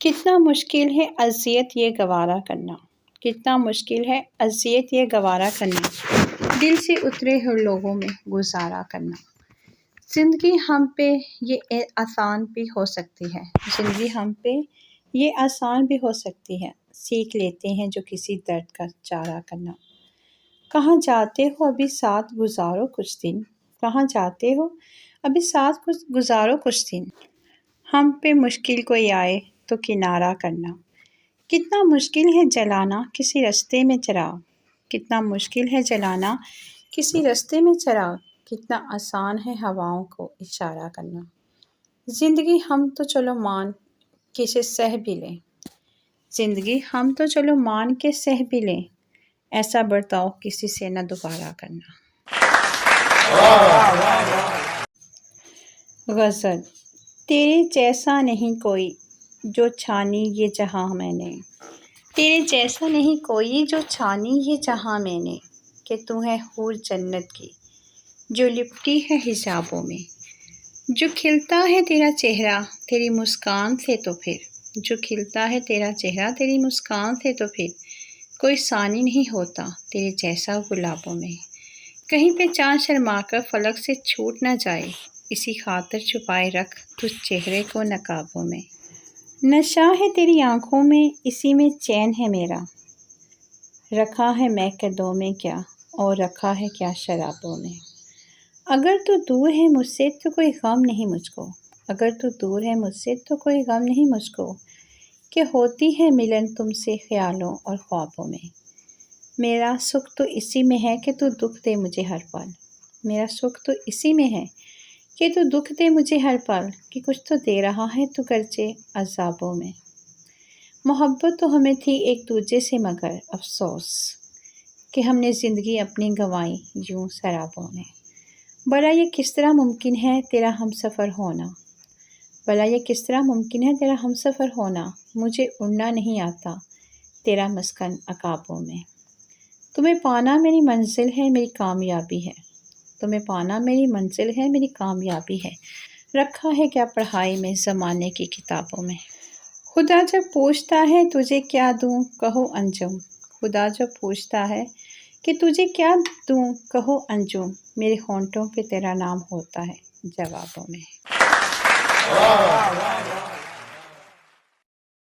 کتنا مشکل ہے اذیت یہ گوارا کرنا، کتنا مشکل ہے اذیت یہ گوارا کرنا، دل سے اترے ہر لوگوں میں گزارا کرنا۔ زندگی ہم پہ یہ آسان بھی ہو سکتی ہے، زندگی ہم پہ یہ آسان بھی ہو سکتی ہے، سیکھ لیتے ہیں جو کسی درد کا چارہ کرنا۔ کہاں جاتے ہو ابھی ساتھ گزارو کچھ دن، کہاں جاتے ہو ابھی ساتھ گزارو کچھ دن، ہم پہ مشکل کوئی آئے تو کنارہ کرنا۔ کتنا مشکل ہے جلانا کسی رستے میں چراغ، کتنا مشکل ہے جلانا کسی رستے میں چراغ، کتنا آسان ہے ہواؤں کو اشارہ کرنا۔ زندگی ہم تو چلو مان کے اسے سہ بھی لیں، زندگی ہم تو چلو مان کے سہ بھی لیں، ایسا برتاؤ کسی سے نہ دوبارہ کرنا۔ غزل۔ تیرے جیسا نہیں کوئی جو چھانی یہ جہاں میں نے، تیرے جیسا نہیں کوئی جو چھانی یہ جہاں میں نے، کہ تو ہے حور جنت کی جو لپٹی ہے حجابوں میں، جو کھلتا ہے تیرا چہرہ تیری مسکان سے تو پھر، جو کھلتا ہے تیرا چہرہ تیری مسکان سے تو پھر، کوئی ثانی نہیں ہوتا تیرے جیسا گلابوں میں، کہیں پہ چاند شرما کر فلک سے چھوٹ نہ جائے، اسی خاطر چھپائے رکھ تجھ چہرے کو نقابوں میں، نشہ ہے تیری آنکھوں میں اسی میں چین ہے میرا، رکھا ہے میں قدوں میں کیا اور رکھا ہے کیا شرابوں میں، اگر تو دور ہے مجھ سے تو کوئی غم نہیں مجھ کو، اگر تو دور ہے مجھ سے تو کوئی غم نہیں مجھ کو، کہ ہوتی ہے ملن تم سے خیالوں اور خوابوں میں، میرا سکھ تو اسی میں ہے کہ تو دکھ دے مجھے ہر پل، میرا سکھ تو اسی میں ہے کہ تو دکھ دے مجھے ہر پل، کہ کچھ تو دے رہا ہے تو گرچہ عذابوں میں، محبت تو ہمیں تھی ایک دوسرے سے مگر افسوس کہ ہم نے زندگی اپنی گنوائی یوں سرابوں میں، بھلا یہ کس طرح ممکن ہے تیرا ہم سفر ہونا، بھلا یہ کس طرح ممکن ہے تیرا ہم سفر ہونا، مجھے اڑنا نہیں آتا تیرا مسکن عقابوں میں، تمہیں پانا میری منزل ہے میری کامیابی ہے، تمہیں پانا میری منزل ہے میری کامیابی ہے، رکھا ہے کیا پڑھائی میں زمانے کی کتابوں میں، خدا جب پوچھتا ہے تجھے کیا دوں کہو انجم، خدا جب پوچھتا ہے کہ تجھے کیا دوں کہو انجم، میرے ہونٹوں پہ تیرا نام ہوتا ہے جوابوں میں۔